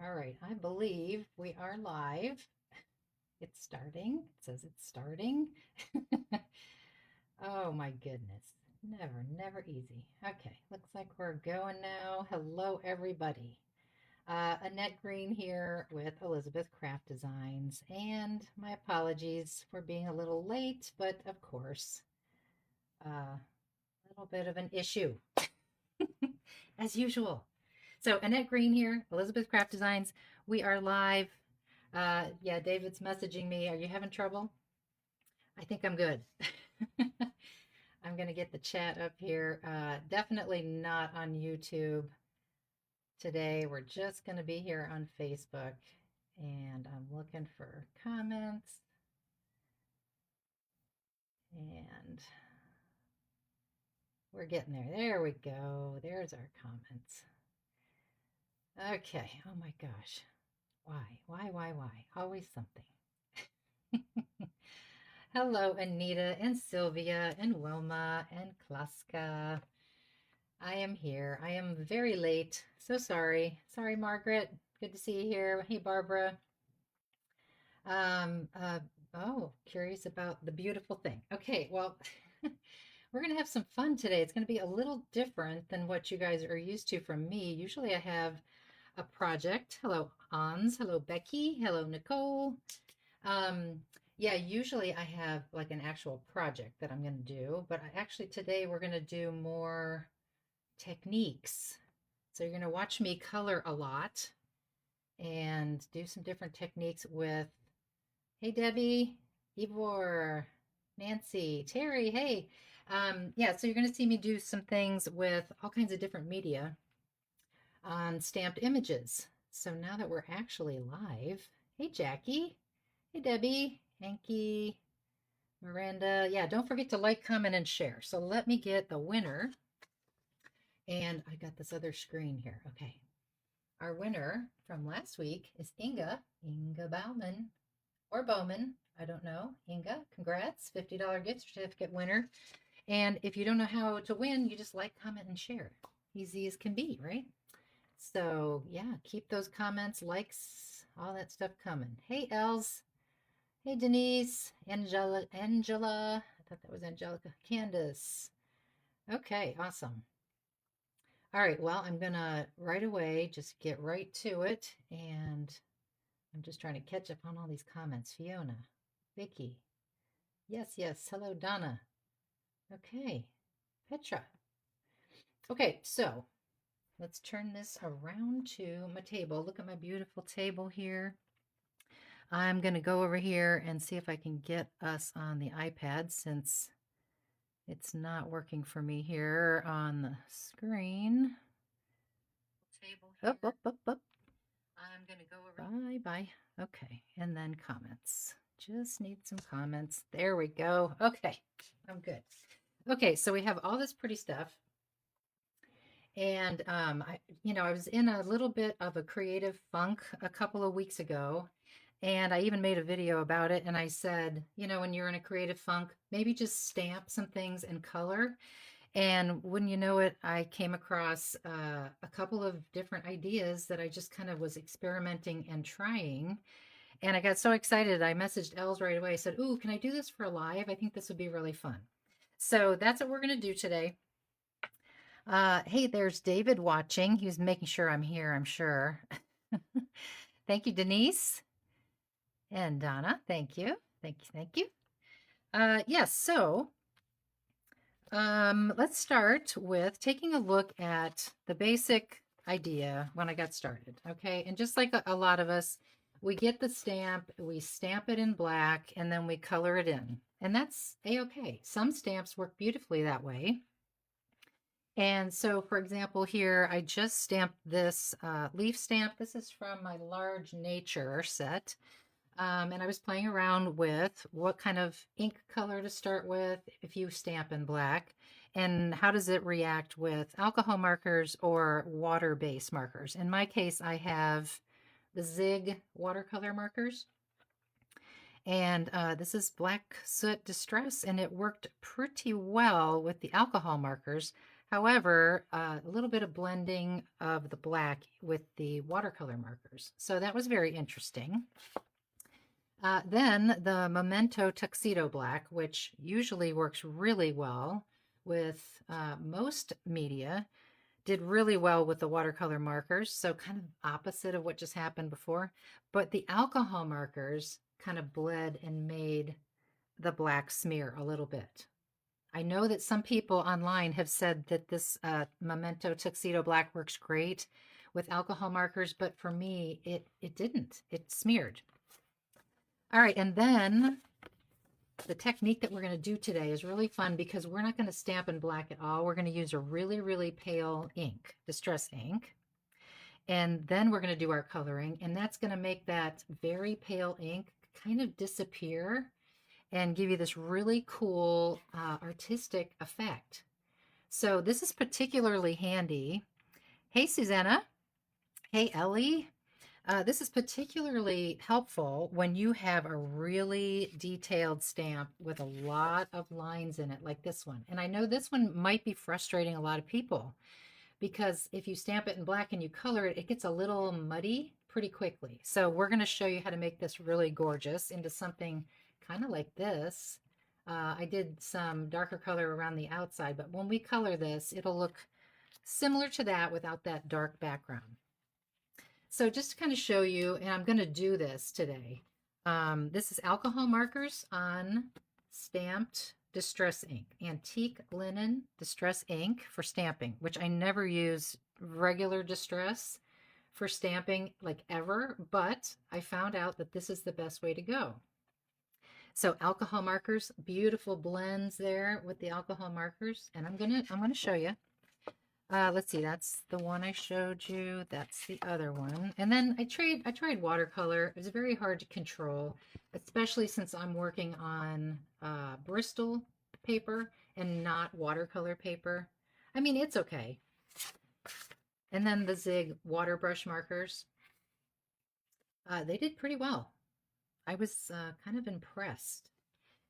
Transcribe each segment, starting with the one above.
All right, I believe we are live. It's starting. It says it's starting. Oh my goodness. Never easy. Okay, looks like we're going now. Hello, everybody. Annette Green here with Elizabeth Craft Designs, and my apologies for being a little late, but of course, a little bit of an issue as usual. So, Annette Green here, Elizabeth Craft Designs. We are live. Yeah, David's messaging me. Are you having trouble? I think I'm good. I'm going to get the chat up here. Definitely not on YouTube today. We're just going to be here on Facebook. And I'm looking for comments. And we're getting there. There we go. There's our comments. Okay. Oh my gosh. Why? Always something. Hello, Anita and Sylvia and Wilma and Klaska. I am here. I am very late. So sorry. Sorry, Margaret. Good to see you here. Hey, Barbara. Um, uh, oh, curious about the beautiful thing. Okay, well, we're going to have some fun today. It's going to be a little different than what you guys are used to from me. Usually I have a project. Hello, Ans. Hello, Becky. Hello, Nicole. Um, yeah, usually I have like an actual project that I'm going to do, but actually today we're going to do more techniques. So you're going to watch me color a lot and do some different techniques with, hey, Debbie, Ivor, Nancy, Terry, hey. Yeah, so you're going to see me do some things with all kinds of different media on stamped images. So now that we're actually live, hey, Jackie, hey, Debbie, Hanky, Miranda. Yeah, don't forget to like, comment, and share. So let me get the winner. And I got this other screen here. Okay. Our winner from last week is Inga Bauman or Bowman. I don't know. Inga, congrats. $50 gift certificate winner. And if you don't know how to win, you just like, comment, and share. Easy as can be, right? So yeah, keep those comments, likes, all that stuff coming. Hey, Els. Hey, Denise. Angela. I thought that was Angelica. Candace. Okay, awesome. All right, well, I'm gonna right away just get right to it. And I'm just trying to catch up on all these comments. Fiona, Vicky. Yes. Hello, Donna. Okay, Petra. Okay, so let's turn this around to my table. Look at my beautiful table here. I'm going to go over here and see if I can get us on the iPad since it's not working for me here on the screen. Table here. Up. I'm going to go over. Bye. Okay, and then comments. Just need some comments. There we go. Okay, I'm good. Okay, so we have all this pretty stuff. And I was in a little bit of a creative funk a couple of weeks ago, and I even made a video about it. And I said, when you're in a creative funk, maybe just stamp some things in color. And wouldn't you know it, I came across a couple of different ideas that I just kind of was experimenting and trying. And I got so excited, I messaged Els right away. I said, "Ooh, can I do this for a live? I think this would be really fun." So that's what we're going to do today. Hey, there's David watching. He was making sure I'm here, I'm sure. Thank you, Denise. And Donna, thank you. Thank you. Yes, so let's start with taking a look at the basic idea when I got started, okay? And just like a lot of us, we get the stamp, we stamp it in black, and then we color it in. And that's a-okay. Some stamps work beautifully that way. And so, for example, here, I just stamped this leaf stamp. This is from my large nature set. And I was playing around with what kind of ink color to start with if you stamp in black, and how does it react with alcohol markers or water-based markers. In my case, I have the Zig watercolor markers. And this is Black Soot Distress, and it worked pretty well with the alcohol markers. However, a little bit of blending of the black with the watercolor markers. So that was very interesting. Then the Memento Tuxedo Black, which usually works really well with most media, did really well with the watercolor markers. So kind of opposite of what just happened before. But the alcohol markers kind of bled and made the black smear a little bit. I know that some people online have said that this Memento Tuxedo Black works great with alcohol markers, but for me, it didn't. It smeared. All right, and then the technique that we're going to do today is really fun because we're not going to stamp in black at all. We're going to use a really, really pale ink, distress ink. And then we're going to do our coloring, and that's going to make that very pale ink kind of disappear and give you this really cool artistic effect. So this is particularly handy. Hey, Susanna. Hey, Ellie. This is particularly helpful when you have a really detailed stamp with a lot of lines in it, like this one. And I know this one might be frustrating a lot of people because if you stamp it in black and you color it, it gets a little muddy pretty quickly. So we're going to show you how to make this really gorgeous into something kind of like this. I did some darker color around the outside, but when we color this, it'll look similar to that without that dark background. So just to kind of show you, and I'm going to do this today. This is alcohol markers on stamped distress ink, antique linen distress ink for stamping, which I never use regular distress for stamping like ever, but I found out that this is the best way to go. So alcohol markers, beautiful blends there with the alcohol markers, and I'm gonna show you. Let's see, that's the one I showed you. That's the other one. And then I tried watercolor. It was very hard to control, especially since I'm working on Bristol paper and not watercolor paper. I mean, it's okay. And then the Zig water brush markers. They did pretty well. I was kind of impressed.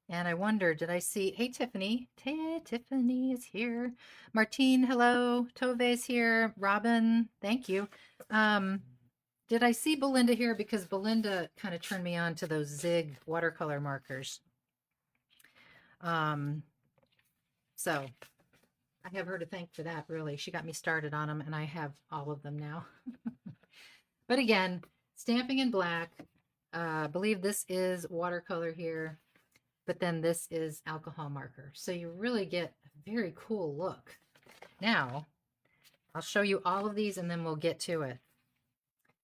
And I wonder, did I see, hey, Tiffany. Tiffany is here. Martine, hello. Tove's here. Robin, thank you. Did I see Belinda here? Because Belinda kind of turned me on to those Zig watercolor markers. So I have her to thank for that, really. She got me started on them, and I have all of them now. But again, stamping in black. I believe this is watercolor here, but then this is alcohol marker. So you really get a very cool look. Now, I'll show you all of these and then we'll get to it.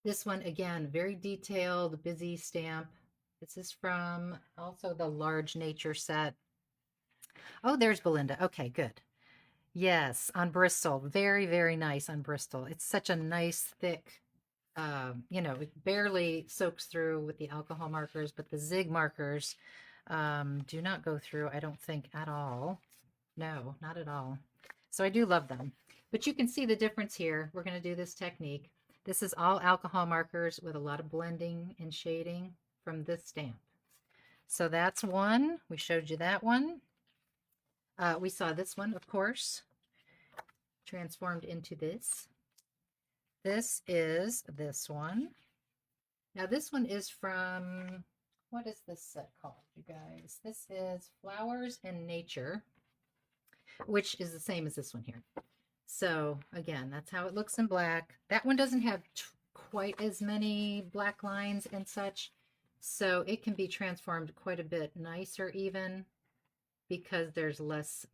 This one, again, very detailed, busy stamp. This is from also the large nature set. Oh, there's Belinda. Okay, good. Yes, on Bristol. Very, very nice on Bristol. It's such a nice, thick, it barely soaks through with the alcohol markers, but the Zig markers do not go through, I don't think, at all. No, not at all. So I do love them. But you can see the difference here. We're going to do this technique. This is all alcohol markers with a lot of blending and shading from this stamp. So that's one. We showed you that one. We saw this one, of course, transformed into this. This is this one. Now this one is from, what is this set called, you guys? This is Flowers and Nature, which is the same as this one here. So again, that's how it looks in black. That one doesn't have quite as many black lines and such, so it can be transformed quite a bit nicer even because there's less,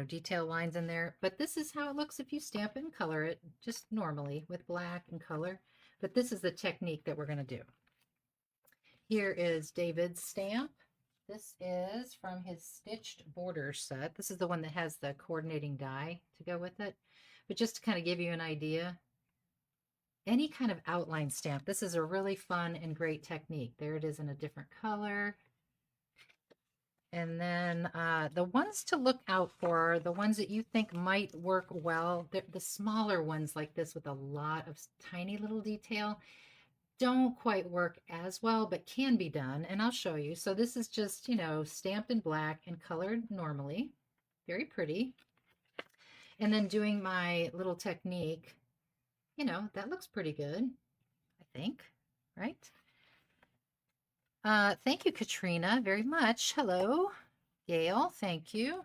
detail lines in there. But this is how it looks if you stamp and color it just normally with black and color. But this is the technique that we're going to do. Here is David's stamp. This is from his Stitched Borders set. This is the one that has the coordinating die to go with it. But just to kind of give you an idea, any kind of outline stamp, this is a really fun and great technique. There it is in a different color. And then the ones to look out for, the ones that you think might work well, the smaller ones like this with a lot of tiny little detail don't quite work as well, but can be done. And I'll show you. So this is just, stamped in black and colored normally. Very pretty. And then doing my little technique, that looks pretty good, I think, right? Thank you, Katrina, very much. Hello, Gail, thank you.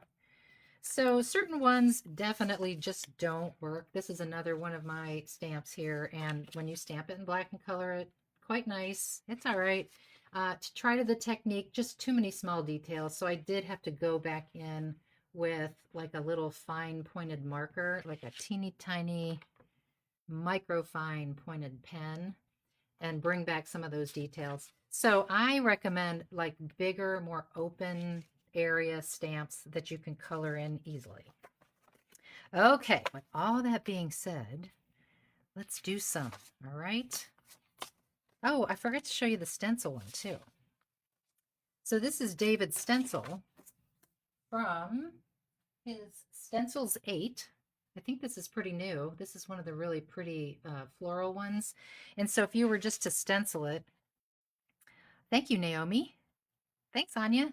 So certain ones definitely just don't work. This is another one of my stamps here, and when you stamp it in black and color it, quite nice. It's all right. To try to the technique, just too many small details. So I did have to go back in with like a little fine pointed marker, like a teeny tiny micro fine pointed pen, and bring back some of those details. So I recommend like bigger, more open area stamps that you can color in easily. Okay, with all that being said, let's do some, all right? Oh, I forgot to show you the stencil one too. So this is David's stencil from his Stencils 8. I think this is pretty new. This is one of the really pretty floral ones. And so if you were just to stencil it, thank you, Naomi. Thanks, Anya.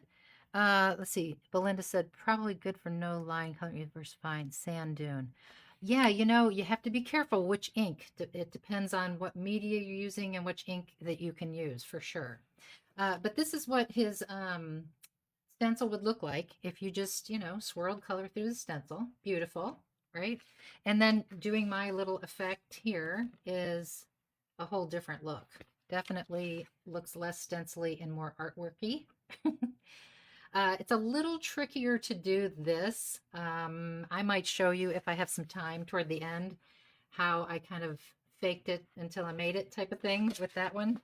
Let's see. Belinda said probably good for no line color universe fine sand dune. Yeah, you have to be careful which ink. It depends on what media you're using and which ink that you can use for sure. But this is what his stencil would look like if you just, swirled color through the stencil. Beautiful, right? And then doing my little effect here is a whole different look. Definitely looks less stencily and more artworky. It's a little trickier to do this. I might show you if I have some time toward the end how I kind of faked it until I made it type of thing with that one.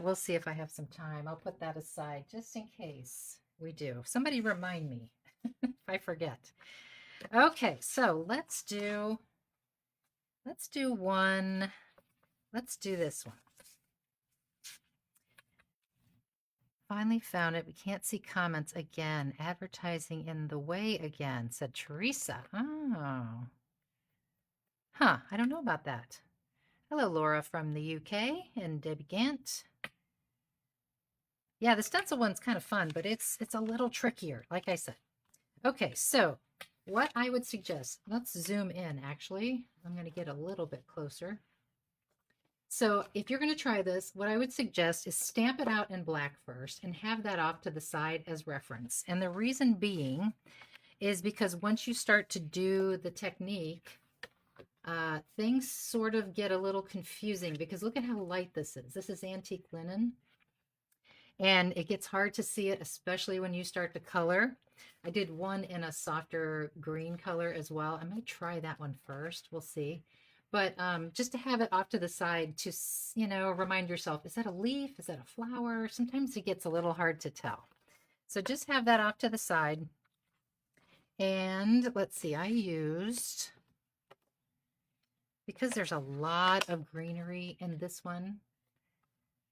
We'll see if I have some time. I'll put that aside just in case we do. Somebody remind me if I forget. Okay, so let's do one. Let's do this one. Finally found it. We can't see comments again. Advertising in the way again, said Teresa. Oh. Huh, I don't know about that. Hello, Laura from the UK and Debbie Gant. Yeah, the stencil one's kind of fun, but it's a little trickier, like I said. Okay, so what I would suggest, let's zoom in actually. I'm going to get a little bit closer. So if you're going to try this, what I would suggest is stamp it out in black first and have that off to the side as reference. And the reason being is because once you start to do the technique, things sort of get a little confusing because look at how light this is. This is antique linen. And it gets hard to see it, especially when you start to color. I did one in a softer green color as well. I might try that one first. We'll see. But just to have it off to the side to, remind yourself, is that a leaf? Is that a flower? Sometimes it gets a little hard to tell. So just have that off to the side. And let's see, I used, because there's a lot of greenery in this one,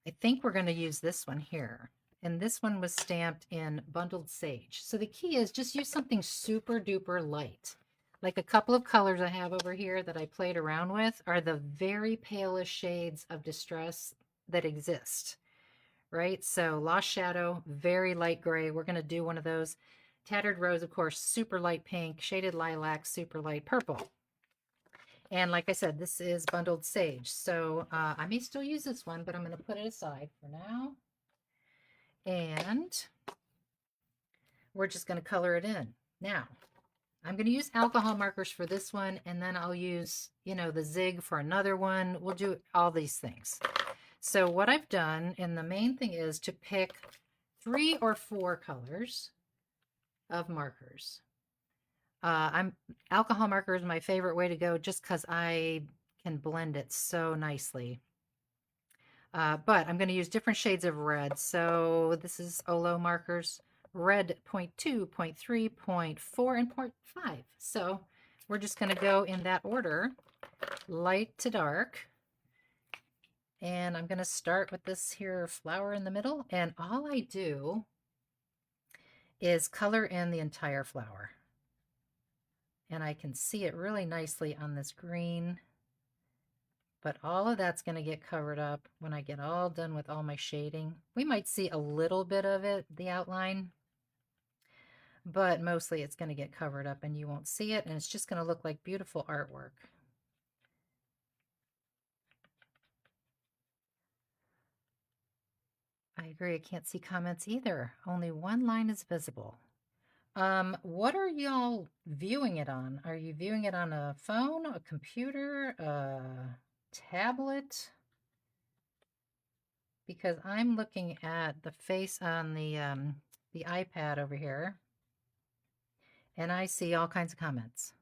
I think we're going to use this one here. And this one was stamped in bundled sage. So the key is just use something super duper light. Like a couple of colors I have over here that I played around with are the very palest shades of distress that exist, right? So Lost Shadow, very light gray. We're going to do one of those. Tattered Rose, of course, super light pink. Shaded Lilac, super light purple. And like I said, this is bundled sage. So I may still use this one, but I'm going to put it aside for now. And we're just going to color it in. Now, I'm going to use alcohol markers for this one, and then I'll use, the zig for another one. We'll do all these things. So what I've done, and the main thing is to pick 3 or 4 colors of markers. Alcohol marker is my favorite way to go just because I can blend it so nicely. But I'm going to use different shades of red. So this is Olo markers, red 0.2, 0.3, 0.4, and 0.5. So we're just going to go in that order, light to dark. And I'm going to start with this here flower in the middle. And all I do is color in the entire flower. And I can see it really nicely on this green. But all of that's going to get covered up when I get all done with all my shading. We might see a little bit of it, the outline. but mostly it's going to get covered up and you won't see it, and it's just going to look like beautiful artwork. I agree. I can't see comments either. Only one line is visible. What are y'all viewing it on? Are you viewing it on a phone, a computer, a tablet? Because I'm looking at the face on the iPad over here, and I see all kinds of comments.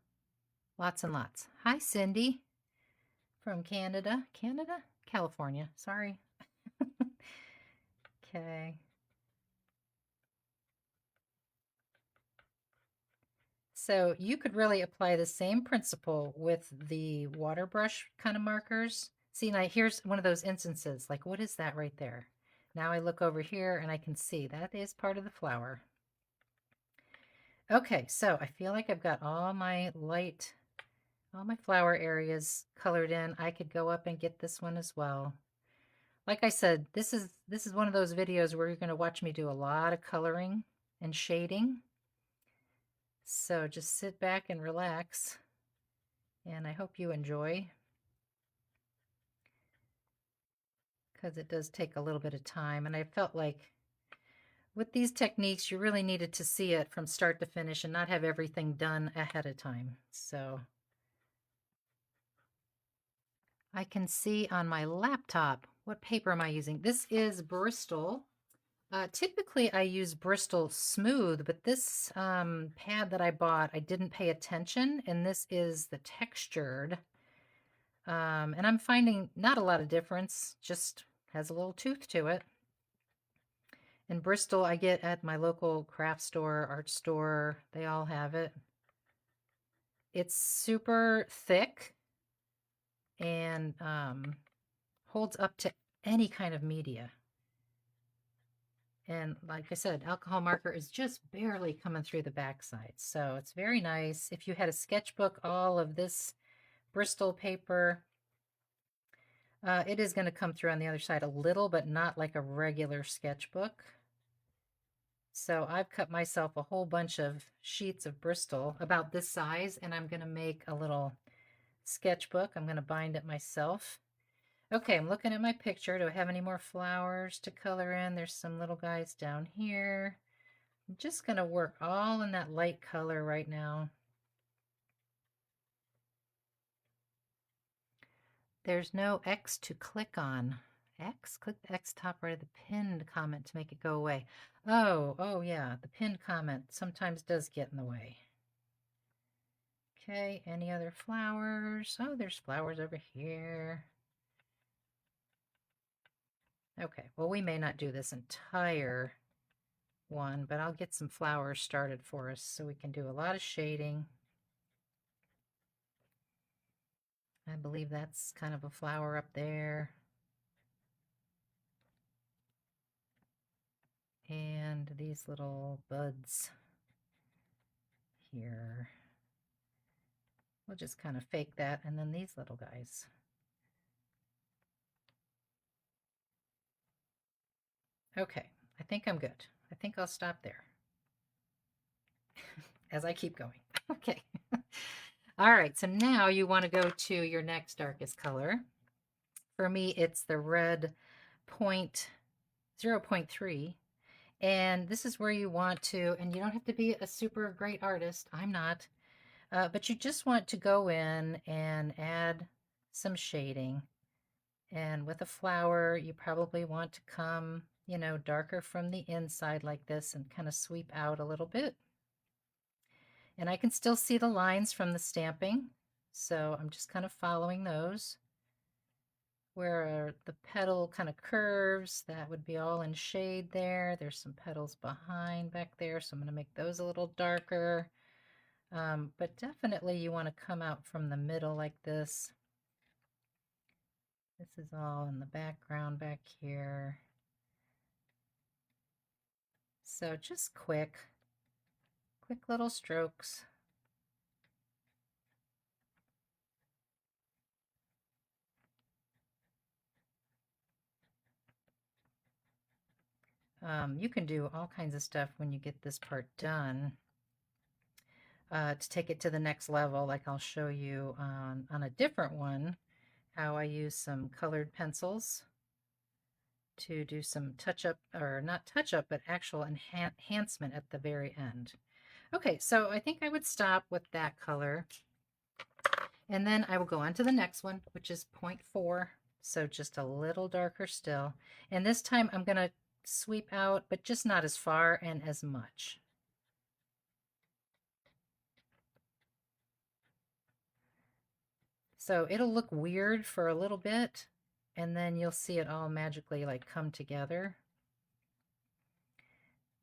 Lots and lots. Hi, Cindy from Canada. Canada? California. Sorry. Okay. So you could really apply the same principle with the water brush kind of markers. See, now here's one of those instances. Like, what is that right there? Now I look over here and I can see that is part of the flower. Okay, so I feel like I've got all my flower areas colored in. I could go up and get this one as well. Like I said, this is one of those videos where you're going to watch me do a lot of coloring and shading. So just sit back and relax, and I hope you enjoy, because it does take a little bit of time. And I felt like with these techniques, you really needed to see it from start to finish and not have everything done ahead of time. So I can see on my laptop, what paper am I using? This is Bristol. Typically, I use Bristol Smooth, but this pad that I bought, I didn't pay attention, and this is the textured. And I'm finding not a lot of difference, just has a little tooth to it. In Bristol, I get at my local craft store, art store. They all have it. It's super thick and holds up to any kind of media. And like I said, alcohol marker is just barely coming through the backside. So it's very nice. If you had a sketchbook, all of this Bristol paper, it is going to come through on the other side a little, but not like a regular sketchbook. So I've cut myself a whole bunch of sheets of Bristol about this size, and I'm going to make a little sketchbook. I'm going to bind it myself. Okay, I'm looking at my picture. Do I have any more flowers to color in? There's some little guys down here. I'm just going to work all in that light color right now. There's no X to click on. X? Click the X top right of the pinned comment to make it go away. Oh yeah, the pinned comment sometimes does get in the way. Okay, any other flowers? Oh, there's flowers over here. Okay, well, we may not do this entire one, but I'll get some flowers started for us so we can do a lot of shading. I believe that's kind of a flower up there. And these little buds here. We'll just kind of fake that, and then these little guys. Okay, I think I'm good. I think I'll stop there as I keep going. Okay. All right, so now you want to go to your next darkest color. For me, it's the red point 0.3. And this is where you want to, and you don't have to be a super great artist. I'm not. But you just want to go in and add some shading. And with a flower, you probably want to come, darker from the inside like this and kind of sweep out a little bit. And I can still see the lines from the stamping, so I'm just kind of following those. Where the petal kind of curves, that would be all in shade there. There's some petals behind back there, so I'm going to make those a little darker. But definitely you want to come out from the middle like this. This is all in the background back here. So just quick little strokes. You can do all kinds of stuff when you get this part done. to take it to the next level. Like I'll show you on a different one how I use some colored pencils to do some touch up, or not touch up, but actual enhancement at the very end. Okay, so I think I would stop with that color. And then I will go on to the next one, which is 0.4. So just a little darker still. And this time I'm going to sweep out, but just not as far and as much. So it'll look weird for a little bit, and then you'll see it all magically like come together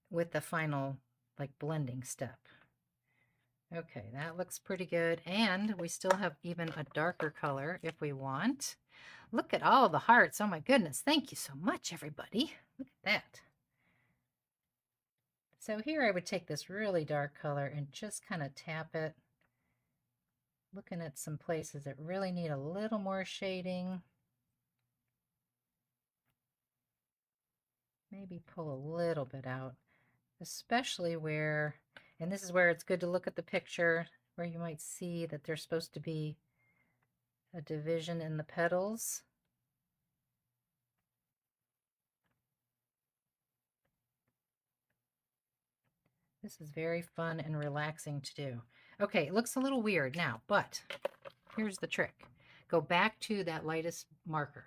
with the final like blending step. Okay, that looks pretty good. And we still have even a darker color if we want. Look at all the hearts. Oh my goodness. Thank you so much, everybody. Look at that. So here I would take this really dark color and just kind of tap it. Looking at some places that really need a little more shading. Maybe pull a little bit out, especially where, and this is where it's good to look at the picture, where you might see that there's supposed to be a division in the petals. This is very fun and relaxing to do. Okay, it looks a little weird now, but here's the trick. Go back to that lightest marker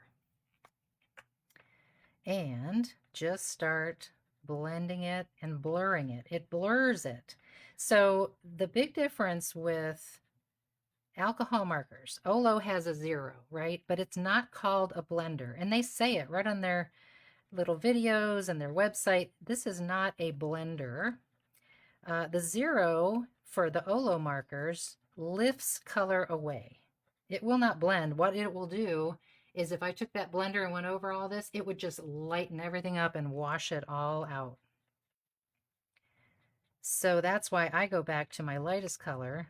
and just start blending it and blurring it. It blurs it. So the big difference with alcohol markers, Olo has a 0, right? But it's not called a blender. And they say it right on their little videos and their website. This is not a blender. The 0 for the Olo markers lifts color away. It will not blend. What it will do is if I took that blender and went over all this, it would just lighten everything up and wash it all out. So that's why I go back to my lightest color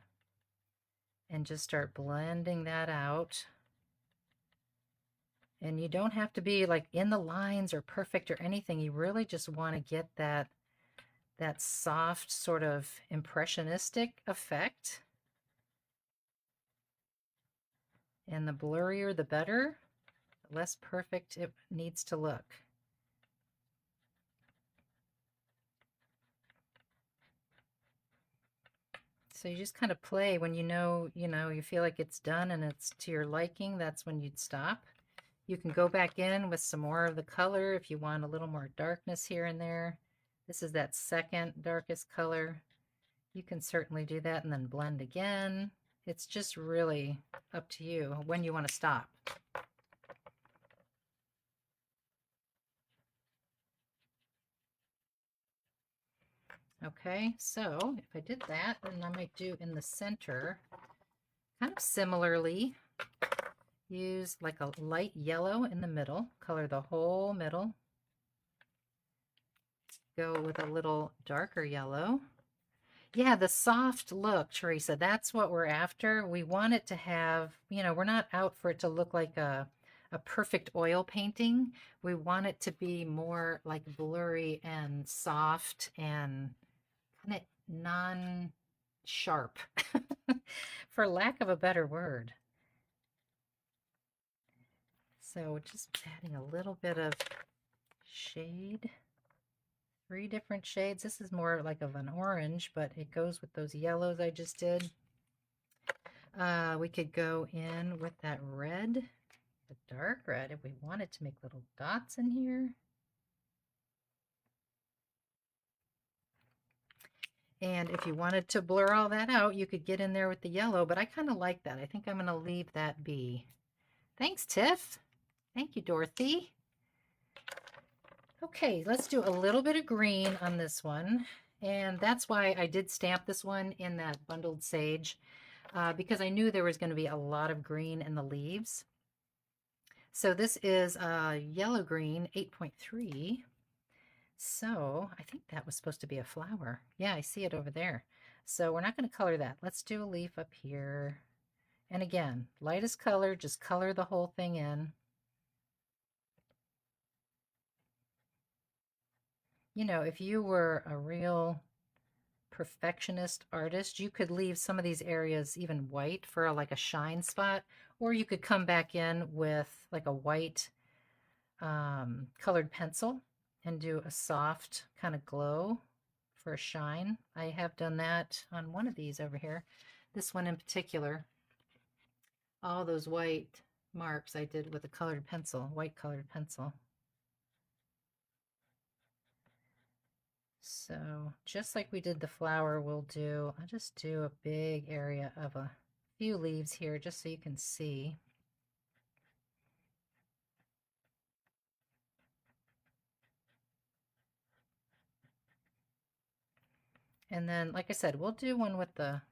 and just start blending that out. And you don't have to be like in the lines or perfect or anything. You really just want to get that soft sort of impressionistic effect. And the blurrier the better, the less perfect it needs to look. So you just kind of play when you feel like it's done and it's to your liking. That's when you'd stop. You can go back in with some more of the color if you want a little more darkness here and there. This is that second darkest color. You can certainly do that and then blend again. It's just really up to you when you want to stop. Okay, so if I did that, then I might do in the center, kind of similarly, use like a light yellow in the middle, color the whole middle. Go with a little darker yellow. Yeah, the soft look, Teresa, that's what we're after. We want it to have, we're not out for it to look like a perfect oil painting. We want it to be more like blurry and soft and kind of non-sharp, for lack of a better word. So just adding a little bit of shade. 3 different shades. This is more like of an orange, but it goes with those yellows I just did. We could go in with that red, the dark red, if we wanted to make little dots in here. And if you wanted to blur all that out, you could get in there with the yellow, but I kind of like that. I think I'm going to leave that be. Thanks, Tiff. Thank you, Dorothy. Okay, let's do a little bit of green on this one. And that's why I did stamp this one in that bundled sage, because I knew there was going to be a lot of green in the leaves. So this is yellow green 8.3. So I think that was supposed to be a flower. Yeah, I see it over there. So we're not going to color that. Let's do a leaf up here. And again, lightest color, just color the whole thing in. If you were a real perfectionist artist, you could leave some of these areas even white for like a shine spot, or you could come back in with like a white colored pencil and do a soft kind of glow for a shine. I have done that on one of these over here. This one in particular, all those white marks I did with a colored pencil, white colored pencil. So just like we did the flower, I'll just do a big area of a few leaves here just so you can see. And then, like I said, we'll do one with the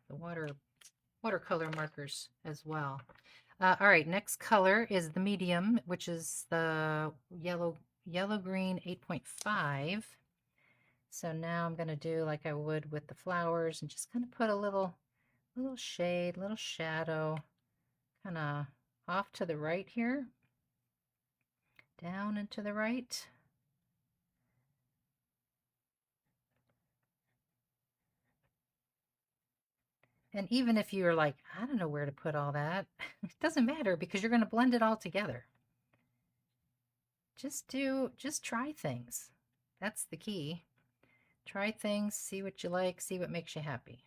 watercolor markers as well. All right, next color is the medium, which is the yellow-green 8.5. So now I'm going to do like I would with the flowers and just kind of put a little shade, little shadow, kind of off to the right here, down and to the right. And even if you're like, I don't know where to put all that, it doesn't matter because you're going to blend it all together. Just try things. That's the key. Try things, see what you like, see what makes you happy.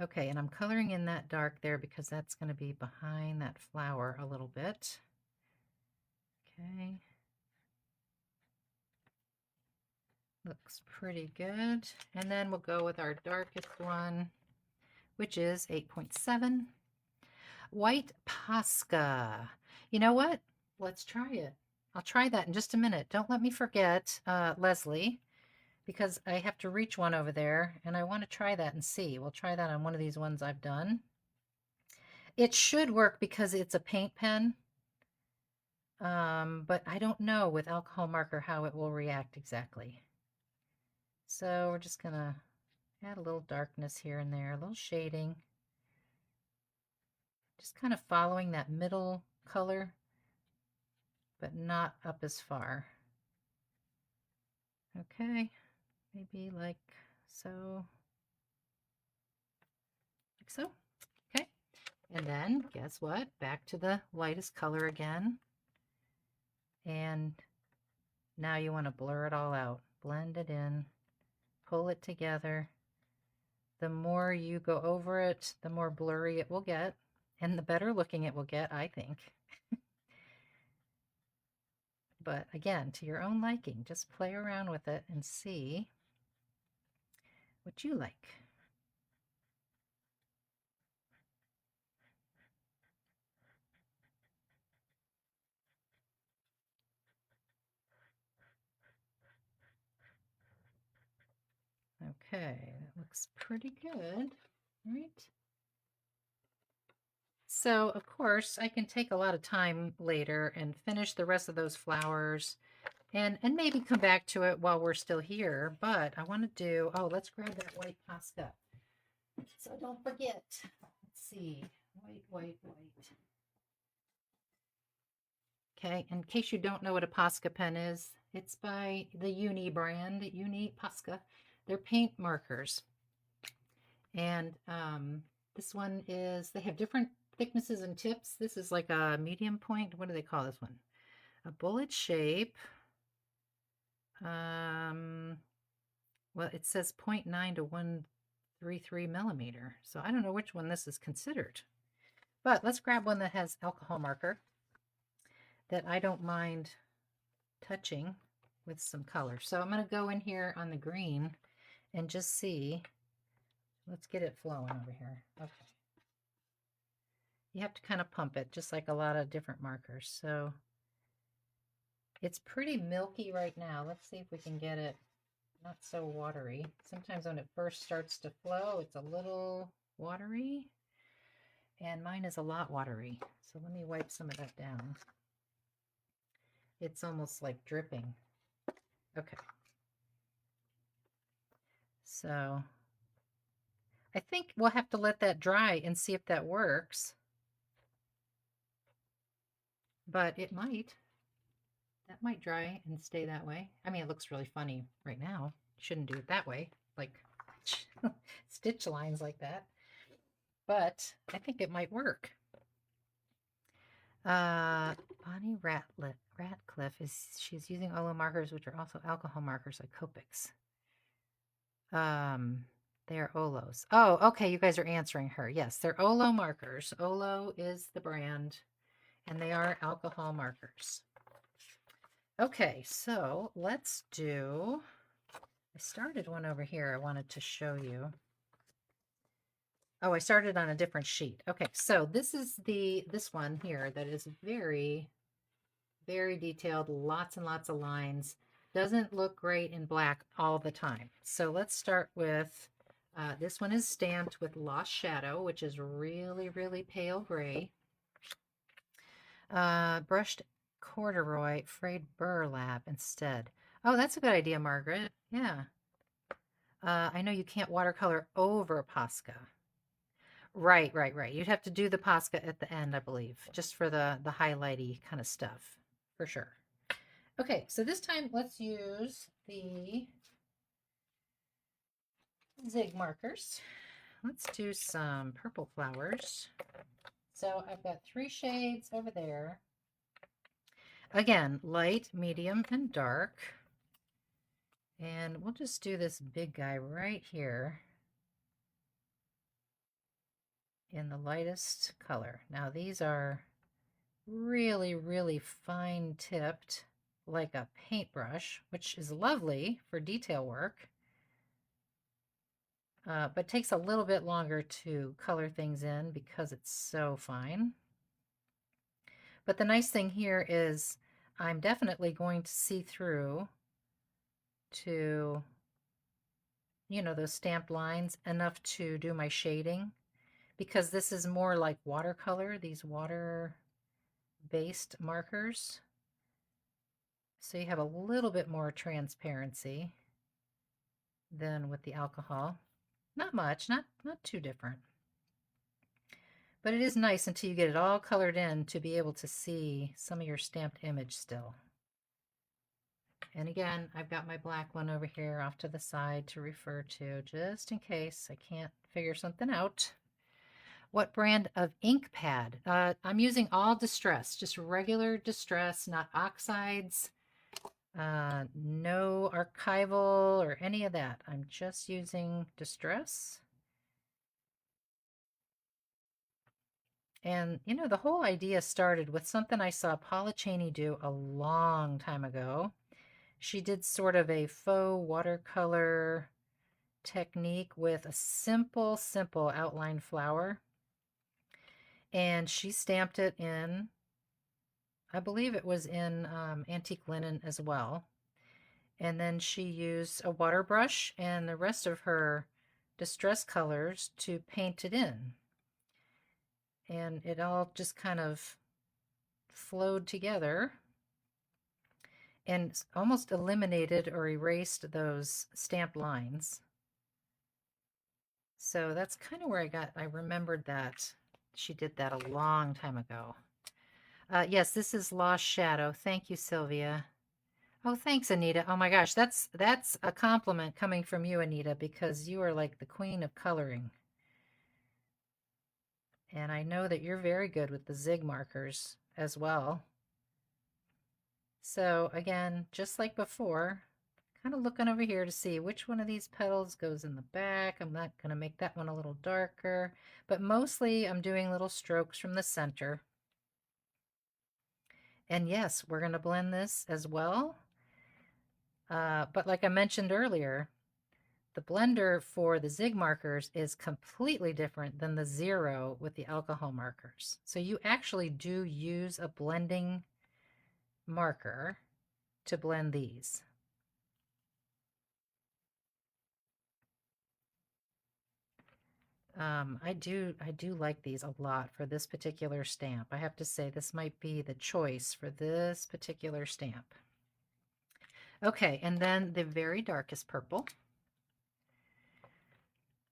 Okay, and I'm coloring in that dark there because that's going to be behind that flower a little bit. Okay. Looks pretty good. And then we'll go with our darkest one, which is 8.7. White Posca. You know what? Let's try it. I'll try that in just a minute. Don't let me forget, Leslie, because I have to reach one over there and I want to try that and see. We'll try that on one of these ones I've done. It should work because it's a paint pen, but I don't know with alcohol marker how it will react exactly. So we're just going to add a little darkness here and there, a little shading. Just kind of following that middle color, but not up as far. Okay, maybe like so. Like so. Okay. And then guess what? Back to the lightest color again. And now you want to blur it all out. Blend it in. Pull it together. The more you go over it, the more blurry it will get. And the better looking it will get, I think. But again, to your own liking, just play around with it and see what you like. Okay, that looks pretty good, right? So, of course, I can take a lot of time later and finish the rest of those flowers and maybe come back to it while we're still here. But I want to do, oh, let's grab that white Posca. So don't forget. Let's see. White. Okay, in case you don't know what a Posca pen is, it's by the Uni brand, Uni Posca. They're paint markers. And this one is, they have different thicknesses and tips. This is like a medium point. What do they call this one? A bullet shape. Well, it says 0.9 to 133 millimeter. So I don't know which one this is considered. But let's grab one that has alcohol marker that I don't mind touching with some color. So I'm going to go in here on the green and just see. Let's get it flowing over here. Okay. You have to kind of pump it, just like a lot of different markers. So it's pretty milky right now. Let's see if we can get it not so watery. Sometimes when it first starts to flow, it's a little watery. And mine is a lot watery. So let me wipe some of that down. It's almost like dripping. Okay. So I think we'll have to let that dry and see if that works. But it might. That might dry and stay that way. I mean, it looks really funny right now. Shouldn't do it that way. like stitch lines like that, but I think it might work. Bonnie Ratcliffe she's using Olo markers, which are also alcohol markers like Copics. They are Olos. Oh, okay. You guys are answering her. Yes, they're Olo markers. Olo is the brand, and they are alcohol markers. Okay, so let's do. I started one over here I wanted to show you. Oh, I started on a different sheet. Okay, so this is this one here that is very, very detailed, lots and lots of lines. Doesn't look great in black all the time. So let's start with, this one is stamped with Lost Shadow, which is really, really pale gray. Brushed corduroy, frayed burlap instead. Oh, that's a good idea, Margaret. Yeah. I know you can't watercolor over Posca. Right, right, right. You'd have to do the Posca at the end, I believe, just for the highlighty kind of stuff, for sure. Okay, so this time let's use the Zig markers. Let's do some purple flowers. So I've got 3 shades over there. Again, light, medium, and dark. And we'll just do this big guy right here in the lightest color. Now these are really, really fine tipped like a paintbrush, which is lovely for detail work, but takes a little bit longer to color things in because it's so fine. But the nice thing here is I'm definitely going to see through to, you know, those stamped lines enough to do my shading, because this is more like watercolor, these water-based markers. So you have a little bit more transparency than with the alcohol. Not much, not too different. But it is nice until you get it all colored in to be able to see some of your stamped image still. And again, I've got my black one over here off to the side to refer to, just in case I can't figure something out. What brand of ink pad? I'm using all Distress, just regular Distress, not oxides, no archival or any of that. I'm just using Distress. And, you know, the whole idea started with something I saw Paula Cheney do a long time ago. She did sort of a faux watercolor technique with a simple, simple outline flower. And she stamped it in, I believe it was in antique linen as well. And then she used a water brush and the rest of her distress colors to paint it in. And it all just kind of flowed together and almost eliminated or erased those stamped lines. So that's kind of where I remembered that she did that a long time ago. Yes, this is Lost Shadow. Thank you, Sylvia. Oh, thanks, Anita. Oh my gosh, that's a compliment coming from you, Anita, because you are like the queen of coloring. And I know that you're very good with the Zig markers as well. So again, just like before, kind of looking over here to see which one of these petals goes in the back. I'm not going to make that one a little darker, but mostly I'm doing little strokes from the center. And yes, we're going to blend this as well. But like I mentioned earlier, the blender for the Zig markers is completely different than the Zero with the alcohol markers. So you actually do use a blending marker to blend these. I do like these a lot for this particular stamp. I have to say this might be the choice for this particular stamp. Okay, and then the very darkest purple.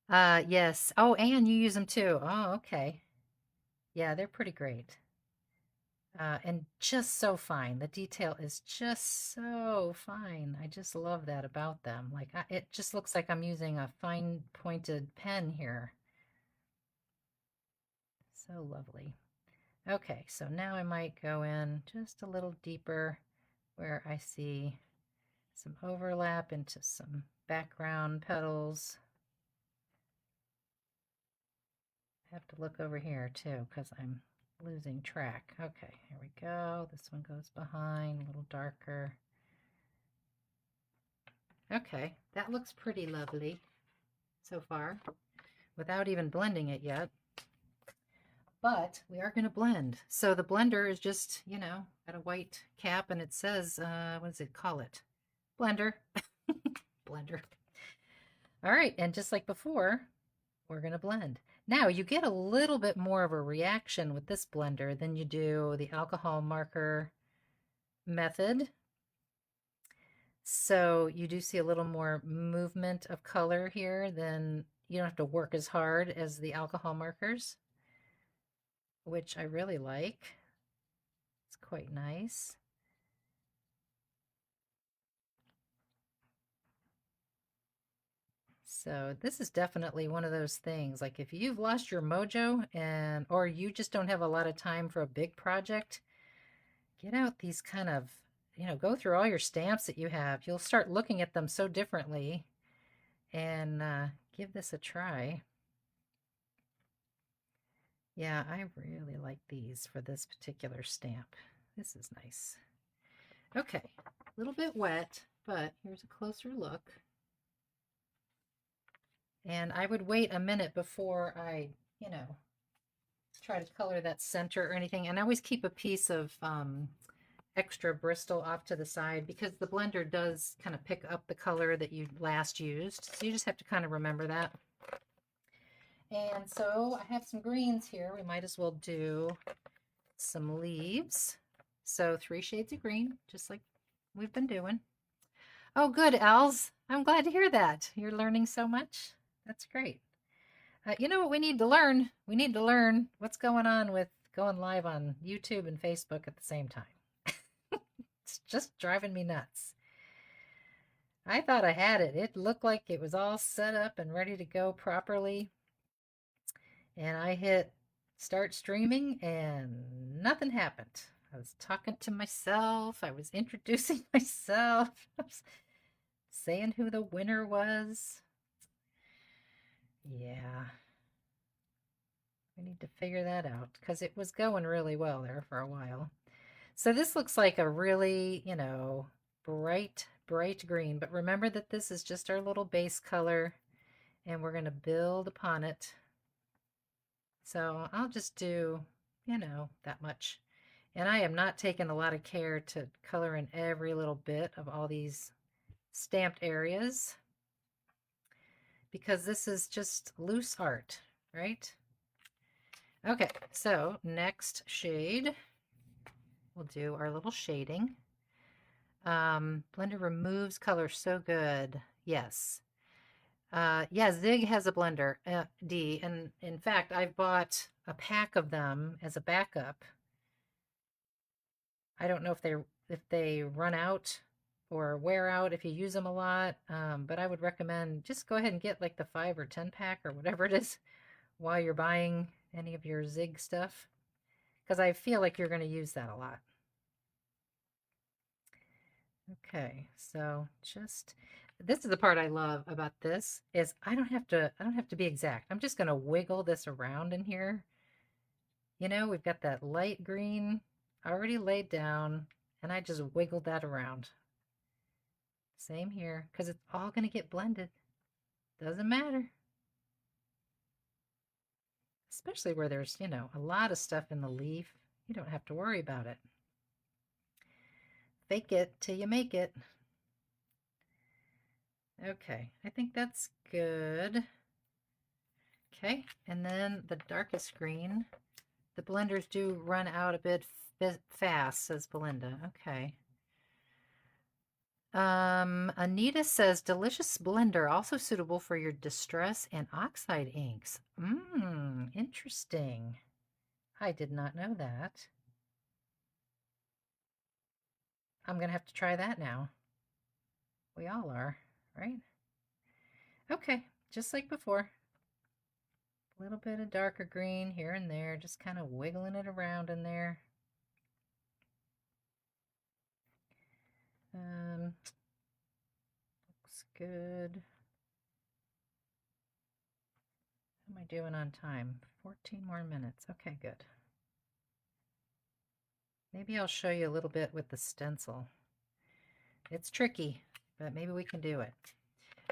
Yes. Oh, and you use them too. Oh, okay. Yeah, they're pretty great. And just so fine. The detail is just so fine. I just love that about them. Like it just looks like I'm using a fine pointed pen here. So lovely. Okay, so now I might go in just a little deeper where I see some overlap into some background petals. I have to look over here too because I'm losing track. Okay, here we go. This one goes behind, a little darker. Okay, that looks pretty lovely so far without even blending it yet. But we are going to blend. So the blender is just, got a white cap and it says, what does it call it? Blender. Blender. All right, and just like before, we're going to blend. Now you get a little bit more of a reaction with this blender than you do the alcohol marker method. So you do see a little more movement of color here than you don't have to work as hard as the alcohol markers, which I really like. It's quite nice. So this is definitely one of those things, like if you've lost your mojo or you just don't have a lot of time for a big project, get out these kind of, go through all your stamps that you have. You'll start looking at them so differently and give this a try. Yeah, I really like these for this particular stamp. This is nice. Okay, a little bit wet, but here's a closer look. And I would wait a minute before I, try to color that center or anything. And I always keep a piece of extra Bristol off to the side because the blender does kind of pick up the color that you last used. So you just have to kind of remember that. And so I have some greens here. We might as well do some leaves. So 3 shades of green, just like we've been doing. Oh, good, Els. I'm glad to hear that. You're learning so much. That's great. You know what we need to learn? We need to learn what's going on with going live on YouTube and Facebook at the same time. It's just driving me nuts. I thought I had it. It looked like it was all set up and ready to go properly. And I hit start streaming and nothing happened. I was talking to myself. I was introducing myself. I was saying who the winner was. Yeah. We need to figure that out because it was going really well there for a while. So this looks like a really, bright, bright green. But remember that this is just our little base color and we're going to build upon it. So I'll just do, that much. And I am not taking a lot of care to color in every little bit of all these stamped areas because this is just loose art, right? Okay, so next shade, we'll do our little shading. Blender removes color so good. Yes. Yeah, Zig has a blender, D, and in fact, I've bought a pack of them as a backup. I don't know if they run out or wear out if you use them a lot, but I would recommend just go ahead and get like the 5 or 10 pack or whatever it is while you're buying any of your Zig stuff, because I feel like you're going to use that a lot. Okay, so just this is the part I love about this is I don't have to be exact. I'm just going to wiggle this around in here. We've got that light green already laid down and I just wiggled that around. Same here because it's all going to get blended. Doesn't matter. Especially where there's, a lot of stuff in the leaf. You don't have to worry about it. Fake it till you make it. Okay, I think that's good. Okay, and then the darkest green. The blenders do run out a bit fast, says Belinda. Okay. Anita says, delicious blender, also suitable for your distress and oxide inks. Interesting. I did not know that. I'm going to have to try that now. We all are, right? Okay, just like before. A little bit of darker green here and there, just kind of wiggling it around in there. Looks good. How am I doing on time? 14 more minutes. Okay, good. Maybe I'll show you a little bit with the stencil. It's tricky, but maybe we can do it.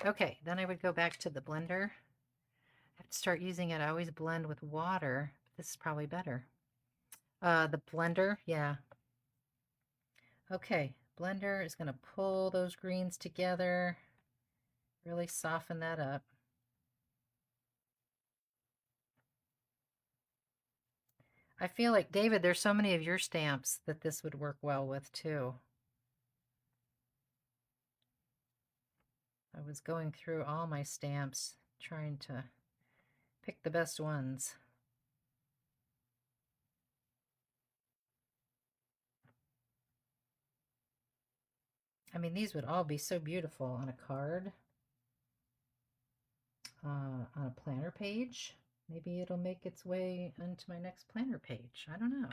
Okay, then I would go back to the blender. I have to start using it. I always blend with water. This is probably better. The blender, yeah. Okay, blender is going to pull those greens together, really soften that up. I feel like, David, there's so many of your stamps that this would work well with too. I was going through all my stamps, trying to pick the best ones. I mean, these would all be so beautiful on a card, on a planner page. Maybe it'll make its way into my next planner page. I don't know.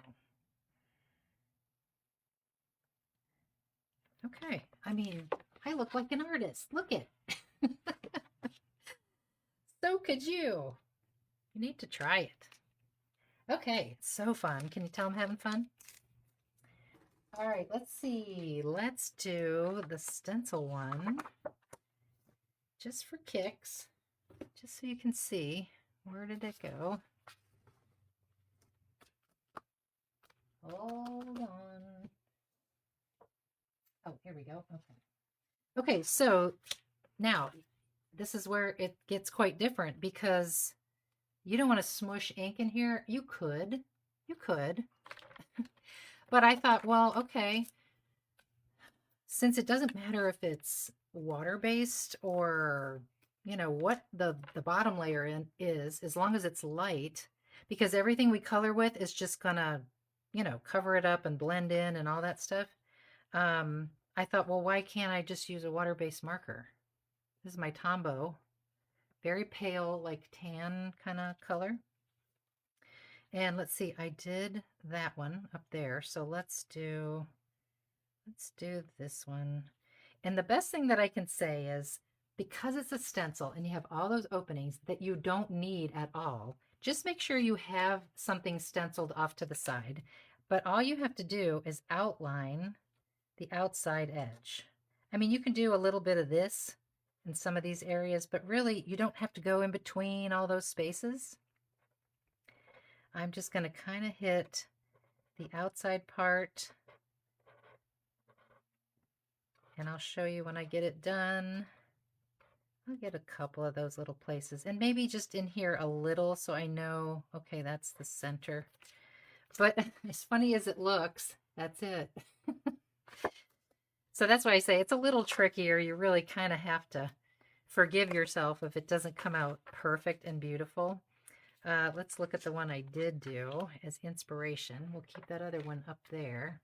Okay, I mean, I look like an artist. Look it. So could you. You need to try it. Okay, it's so fun. Can you tell I'm having fun? All right, let's see. Let's do the stencil one. Just for kicks. Just so you can see. Where did it go? Hold on. Oh, here we go. Okay. Okay, so now this is where it gets quite different because you don't want to smush ink in here. You could. But I thought, well, okay, since it doesn't matter if it's water-based or, you know, what the bottom layer is, as long as it's light, because everything we color with is just gonna, you know, cover it up and blend in and all that stuff. I thought, well, why can't I just use a water-based marker? This is my Tombow, very pale, like tan kind of color. And let's see, I did that one up there. So let's do this one. And the best thing that I can say is because it's a stencil and you have all those openings that you don't need at all, just make sure you have something stenciled off to the side. But all you have to do is outline the outside edge. I mean, you can do a little bit of this in some of these areas, but really you don't have to go in between all those spaces. I'm just going to kind of hit the outside part, and I'll show you when I get it done. I'll get a couple of those little places, and maybe just in here a little so I know, okay, that's the center. But as funny as it looks, that's it. So that's why I say it's a little trickier. You really kind of have to forgive yourself if it doesn't come out perfect and beautiful. Let's look at the one I did do as inspiration. We'll keep that other one up there.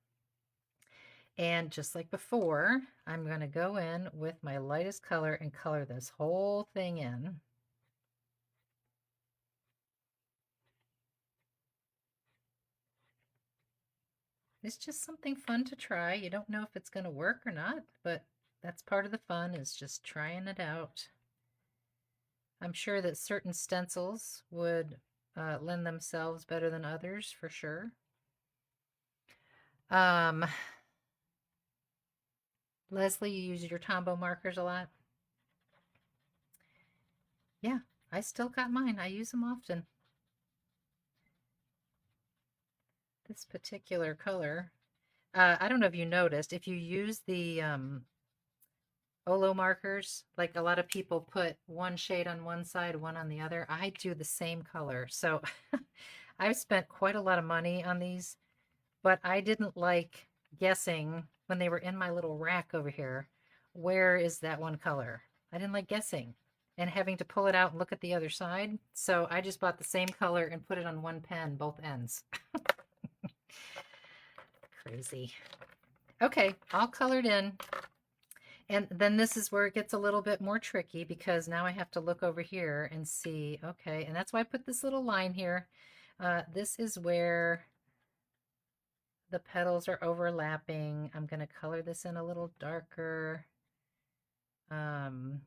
And just like before, I'm going to go in with my lightest color and color this whole thing in. It's just something fun to try. You don't know if it's going to work or not, but that's part of the fun, is just trying it out. I'm sure that certain stencils would lend themselves better than others, for sure. Leslie, you use your Tombow markers a lot? Yeah, I still got mine. I use them often. This particular color, I don't know if you noticed, if you use the Olo markers, like a lot of people put one shade on one side, one on the other. I do the same color. So I've spent quite a lot of money on these, but I didn't like guessing when they were in my little rack over here. Where is that one color? I didn't like guessing and having to pull it out and look at the other side. So I just bought the same color and put it on one pen, both ends. Crazy. Okay, all colored in. And then this is where it gets a little bit more tricky because now I have to look over here and see, okay, and that's why I put this little line here. This is where the petals are overlapping. I'm going to color this in a little darker. Um,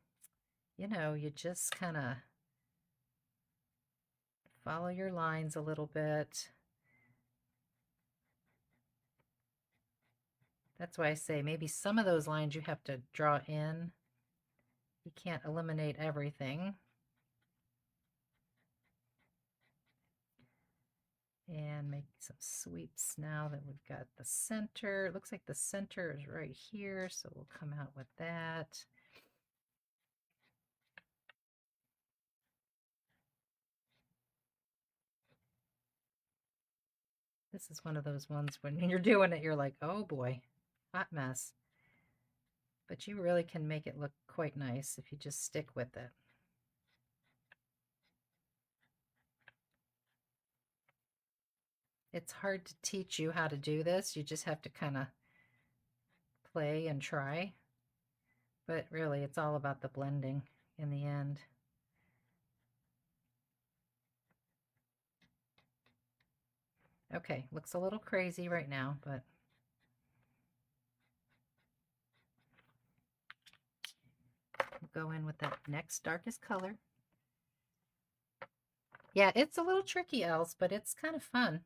you just kind of follow your lines a little bit. That's why I say maybe some of those lines you have to draw in. You can't eliminate everything. And make some sweeps now that we've got the center. It looks like the center is right here, so we'll come out with that. This is one of those ones when you're doing it, you're like, oh boy, hot mess. But you really can make it look quite nice if you just stick with it. It's hard to teach you how to do this. You just have to kind of play and try. But really, it's all about the blending in the end. Okay, looks a little crazy right now, but we'll go in with that next darkest color. Yeah, it's a little tricky, Els, but it's kind of fun.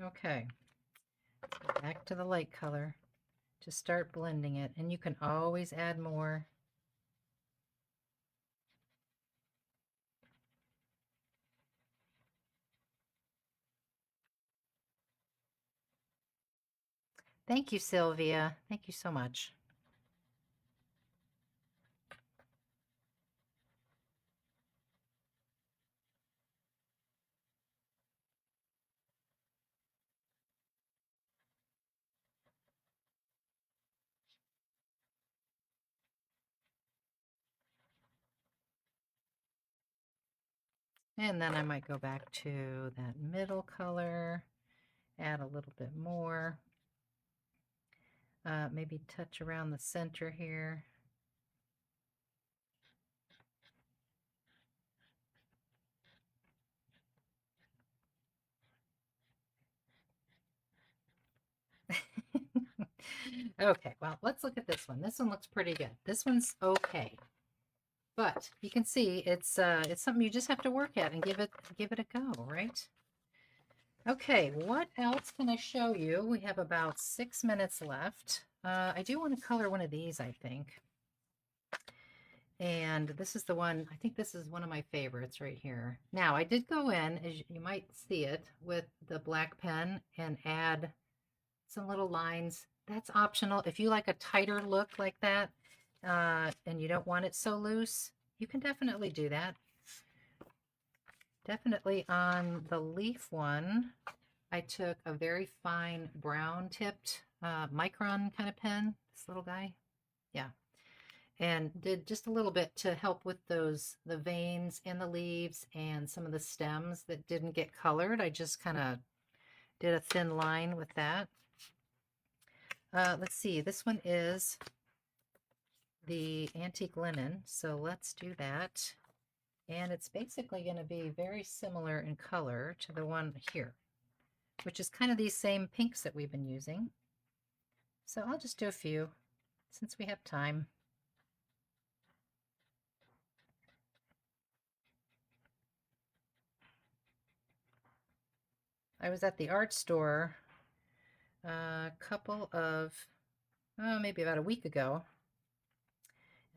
Okay, let's go back to the light color to start blending it, and you can always add more. Thank you, Sylvia. Thank you so much. And then I might go back to that middle color, add a little bit more. Maybe touch around the center here. Okay, well, let's look at this one. This one looks pretty good. This one's okay. But you can see it's something you just have to work at and give it a go, right? Okay, what else can I show you? We have about 6 minutes left. I do want to color one of these, I think. And this is the one, I think this is one of my favorites right here. Now, I did go in, as you might see it, with the black pen and add some little lines. That's optional. If you like a tighter look like that, and you don't want it so loose, you can definitely do that. Definitely on the leaf one, I took a very fine brown tipped micron kind of pen, this little guy. Yeah. And did just a little bit to help with the veins and the leaves and some of the stems that didn't get colored. I just kind of did a thin line with that. Let's see, this one is the antique linen, so let's do that. And it's basically going to be very similar in color to the one here, which is kind of these same pinks that we've been using. So I'll just do a few since we have time. I was at the art store a couple of, maybe about a week ago,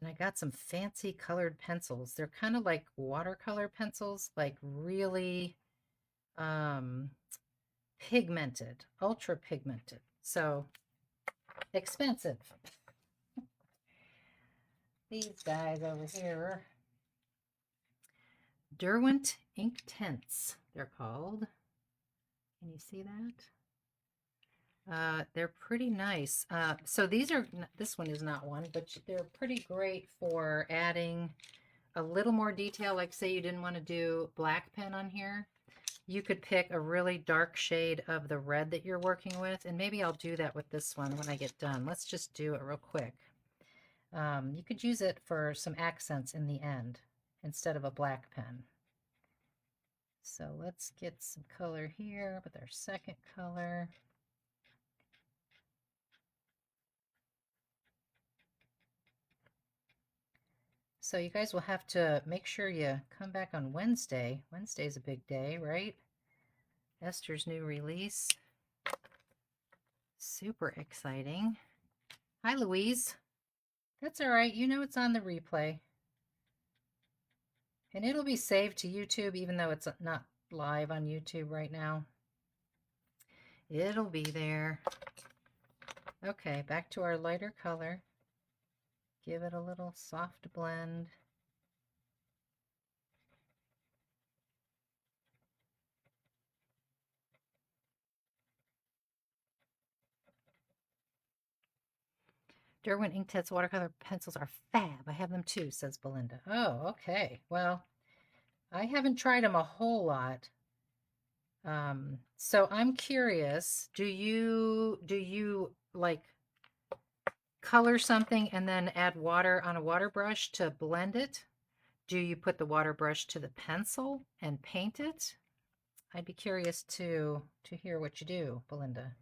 and I got some fancy colored pencils. They're kind of like watercolor pencils, like really pigmented, ultra pigmented. So expensive. These guys over here, Derwent Ink Tints, they're called. Can you see that? They're pretty nice. So these are, this one is not one, but they're pretty great for adding a little more detail. Like say you didn't want to do black pen on here. You could pick a really dark shade of the red that you're working with, and maybe I'll do that with this one when I get done. Let's just do it real quick. You could use it for some accents in the end instead of a black pen. So let's get some color here with our second color. So you guys will have to make sure you come back on Wednesday. Wednesday's a big day, right? Esther's new release. Super exciting. Hi, Louise. That's all right. You know it's on the replay. And it'll be saved to YouTube, even though it's not live on YouTube right now. It'll be there. Okay, back to our lighter color. Give it a little soft blend. Derwent Inktet's watercolor pencils are fab. I have them too, says Belinda. Oh, okay. Well, I haven't tried them a whole lot. So I'm curious, do you like color something and then add water on a water brush to blend it? Do you put the water brush to the pencil and paint it? I'd be curious to hear what you do, Belinda.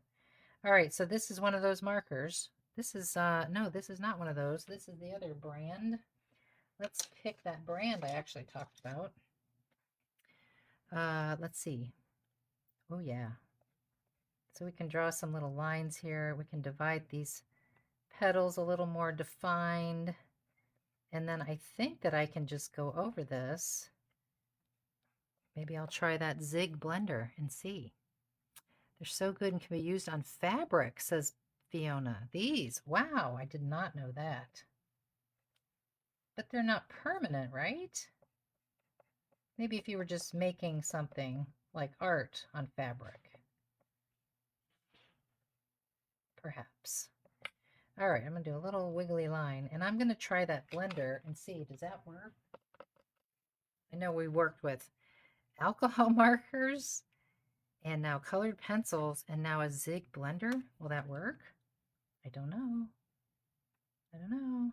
All right, so this is one of those markers. This is no, this is not one of those. This is the other brand. Let's pick that brand I actually talked about. Let's see. Oh yeah. So we can draw some little lines here. We can divide these petals a little more defined. And then I think that I can just go over this. Maybe I'll try that Zig blender and see. They're so good and can be used on fabric, says Fiona. These, wow, I did not know that. But they're not permanent, right? Maybe if you were just making something like art on fabric. Perhaps. All right, I'm going to do a little wiggly line, and I'm going to try that blender and see, does that work? I know we worked with alcohol markers and now colored pencils and now a Zig blender. Will that work? I don't know. I don't know.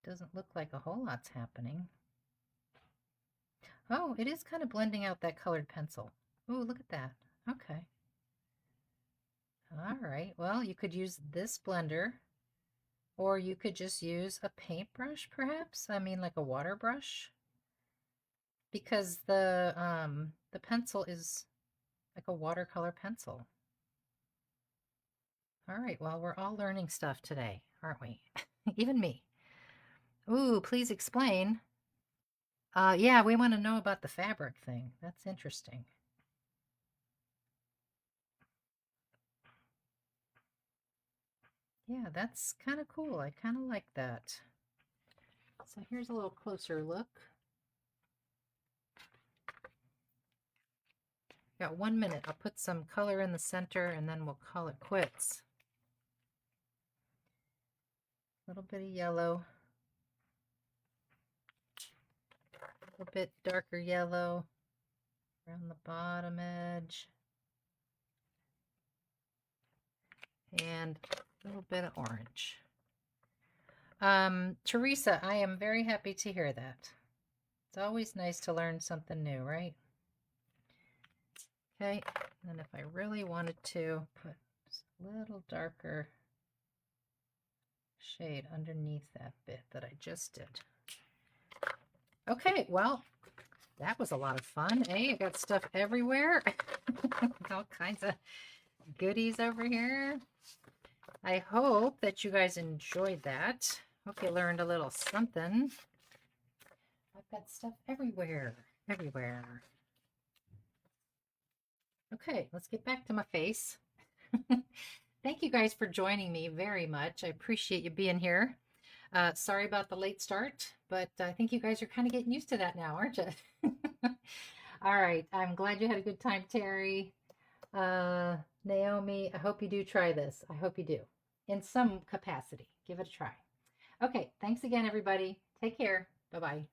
Doesn't look like a whole lot's happening. Oh, it is kind of blending out that colored pencil. Oh, look at that. Okay. All right. Well, you could use this blender, or you could just use a paintbrush, perhaps. I mean, like a water brush, because the pencil is like a watercolor pencil. All right. Well, we're all learning stuff today, aren't we? Even me. Ooh, please explain. Yeah, we want to know about the fabric thing. That's interesting. Yeah, that's kind of cool. I kind of like that. So here's a little closer look. Got 1 minute. I'll put some color in the center and then we'll call it quits. A little bit of yellow. A little bit darker yellow around the bottom edge. And a little bit of orange. Teresa, I am very happy to hear that. It's always nice to learn something new, right? Okay, and if I really wanted to put a little darker shade underneath that bit that I just did. Okay, well, that was a lot of fun. I got stuff everywhere. All kinds of goodies over here. I hope that you guys enjoyed that. Hope you learned a little something. I've got stuff everywhere. Everywhere. Okay, let's get back to my face. Thank you guys for joining me very much. I appreciate you being here. Sorry about the late start, but I think you guys are kind of getting used to that now, aren't you? All right. I'm glad you had a good time, Terry. Uh, Naomi, I hope you do try this. I hope you do in some capacity. Give it a try. Okay. Thanks again, everybody. Take care. Bye bye.